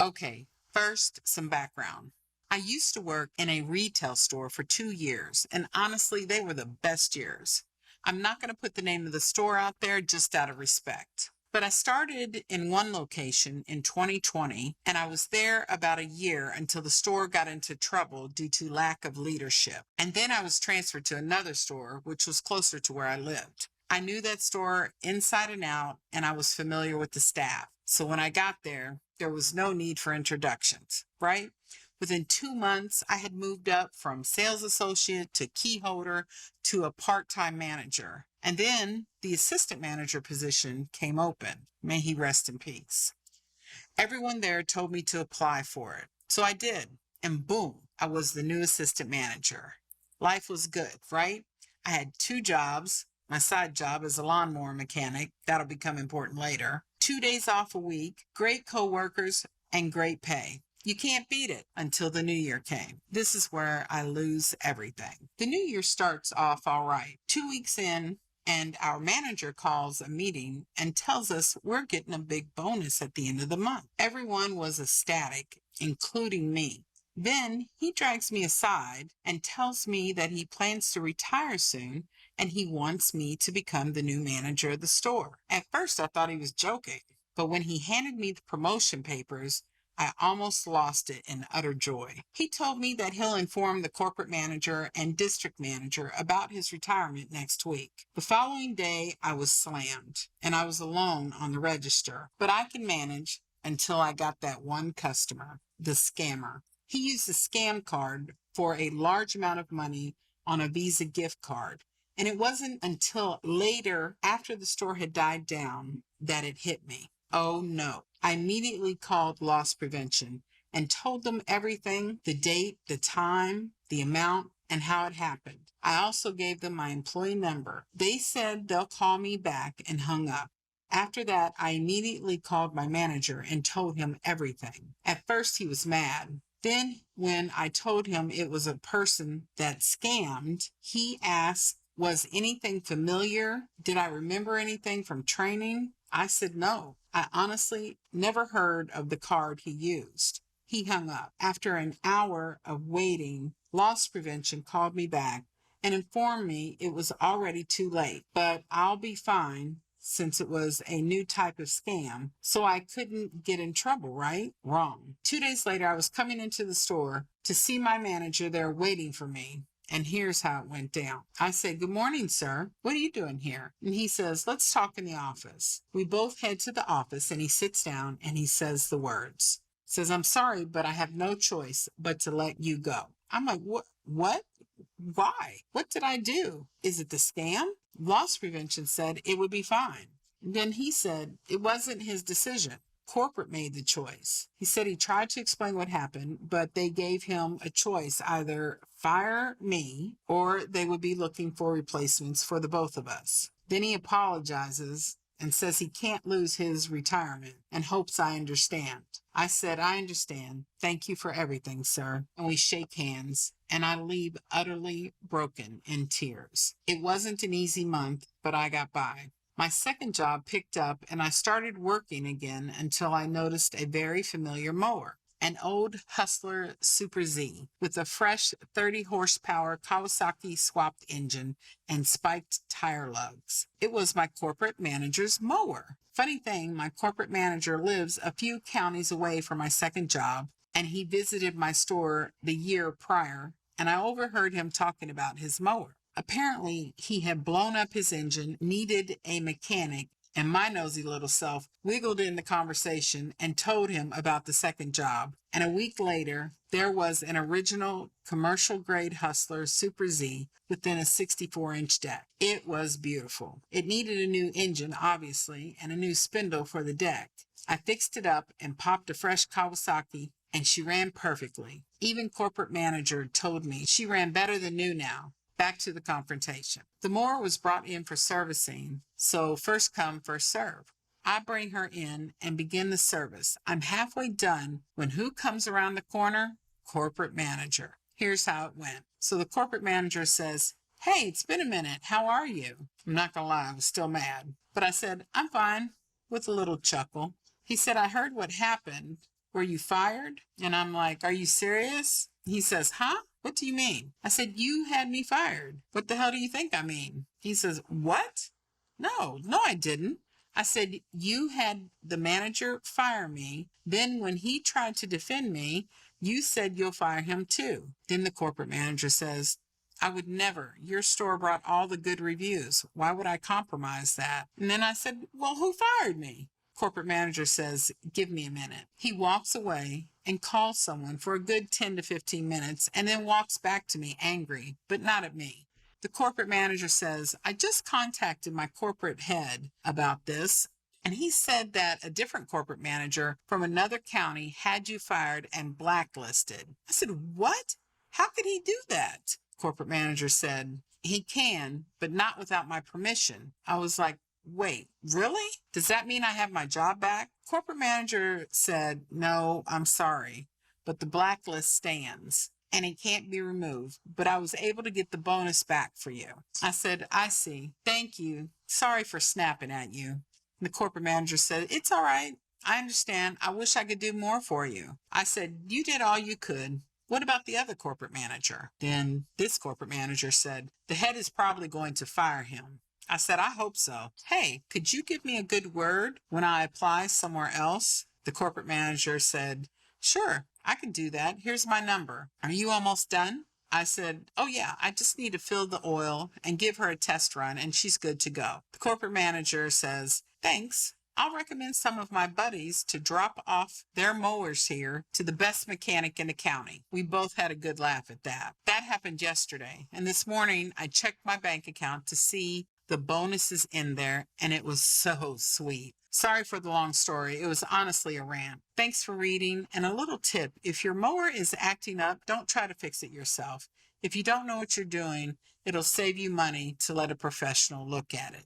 Okay, first, some background. I used to work in a retail store for 2 years, and honestly, they were the best years. I'm not going to put the name of the store out there just out of respect. But I started in one location in 2020, and I was there about a year until the store got into trouble due to lack of leadership. And then I was transferred to another store, which was closer to where I lived. I knew that store inside and out, and I was familiar with the staff. So when I got there was no need for introductions, right? Within 2 months, I had moved up from sales associate to key holder to a part-time manager. And then the assistant manager position came open. May he rest in peace. Everyone there told me to apply for it. So I did. And boom, I was the new assistant manager. Life was good, right? I had 2 jobs. My side job is a lawnmower mechanic. That'll become important later. 2 days off a week, great coworkers, and great pay. You can't beat it until the new year came. This is where I lose everything. The new year starts off all right. 2 weeks in, and our manager calls a meeting and tells us we're getting a big bonus at the end of the month. Everyone was ecstatic, including me. Then he drags me aside and tells me that he plans to retire soon and he wants me to become the new manager of the store. At first, I thought he was joking, but when he handed me the promotion papers, I almost lost it in utter joy. He told me that he'll inform the corporate manager and district manager about his retirement next week. The following day, I was slammed, and I was alone on the register. But I can manage until I got that one customer, the scammer. He used a scam card for a large amount of money on a Visa gift card. And it wasn't until later, after the store had died down, that it hit me. Oh no. I immediately called loss prevention and told them everything, the date, the time, the amount, and how it happened. I also gave them my employee number. They said they'll call me back and hung up. After that, I immediately called my manager and told him everything. At first, he was mad. Then, when I told him it was a person that scammed, he asked, was anything familiar? Did I remember anything from training? I said no. I honestly never heard of the card he used. He hung up. After an hour of waiting, loss prevention called me back and informed me it was already too late, but I'll be fine since it was a new type of scam, so I couldn't get in trouble, right? Wrong. 2 days later, I was coming into the store to see my manager there waiting for me. And here's how it went down. I said, good morning, sir. What are you doing here? And he says, let's talk in the office. We both head to the office and he sits down and he says the words. Says, I'm sorry, but I have no choice but to let you go. I'm like, what? Why? What did I do? Is it the scam? Loss prevention said it would be fine. And then he said it wasn't his decision. Corporate made the choice. He said he tried to explain what happened, but they gave him a choice, either fire me or they would be looking for replacements for the both of us. Then he apologizes and says he can't lose his retirement and hopes I understand. I said, I understand. Thank you for everything, sir. And we shake hands and I leave utterly broken in tears. It wasn't an easy month, but I got by. My second job picked up and I started working again until I noticed a very familiar mower, an old Hustler Super Z with a fresh 30 horsepower Kawasaki swapped engine and spiked tire lugs. It was my corporate manager's mower. Funny thing, my corporate manager lives a few counties away from my second job, and he visited my store the year prior, and I overheard him talking about his mower. Apparently, he had blown up his engine, needed a mechanic, and my nosy little self wiggled in the conversation and told him about the second job. And a week later, there was an original commercial-grade Hustler Super Z within a 64-inch deck. It was beautiful. It needed a new engine, obviously, and a new spindle for the deck. I fixed it up and popped a fresh Kawasaki, and she ran perfectly. Even corporate manager told me she ran better than new now. Back to the confrontation. The mower was brought in for servicing, so first come, first serve. I bring her in and begin the service. I'm halfway done when who comes around the corner? Corporate manager. Here's how it went. So the corporate manager says, hey, it's been a minute. How are you? I'm not going to lie, I was still mad. But I said, I'm fine, with a little chuckle. He said, I heard what happened. Were you fired? And I'm like, are you serious? He says, huh? What do you mean? I said, you had me fired. What the hell do you think I mean? He says, what? No, I didn't. I said, you had the manager fire me. Then when he tried to defend me, you said you'll fire him too. Then the corporate manager says, I would never. Your store brought all the good reviews. Why would I compromise that? And then I said, well, who fired me? Corporate manager says, give me a minute. He walks away and calls someone for a good 10 to 15 minutes and then walks back to me angry, but not at me. The corporate manager says, I just contacted my corporate head about this, and he said that a different corporate manager from another county had you fired and blacklisted. I said, what? How could he do that? Corporate manager said, he can, but not without my permission. I was like, wait, really? Does that mean I have my job back? Corporate manager said, no, I'm sorry, but the blacklist stands and it can't be removed, but I was able to get the bonus back for you. I said, I see. Thank you. Sorry for snapping at you. And the corporate manager said, it's all right. I understand. I wish I could do more for you. I said, you did all you could. What about the other corporate manager? Then this corporate manager said, the head is probably going to fire him. I said, I hope so. Hey, could you give me a good word when I apply somewhere else? The corporate manager said, sure, I can do that. Here's my number. Are you almost done? I said, oh yeah, I just need to fill the oil and give her a test run and she's good to go. The corporate manager says, thanks. I'll recommend some of my buddies to drop off their mowers here to the best mechanic in the county. We both had a good laugh at that. That happened yesterday. And this morning I checked my bank account to see the bonuses in there, and it was so sweet. Sorry for the long story. It was honestly a rant. Thanks for reading. And a little tip, if your mower is acting up, don't try to fix it yourself. If you don't know what you're doing, it'll save you money to let a professional look at it.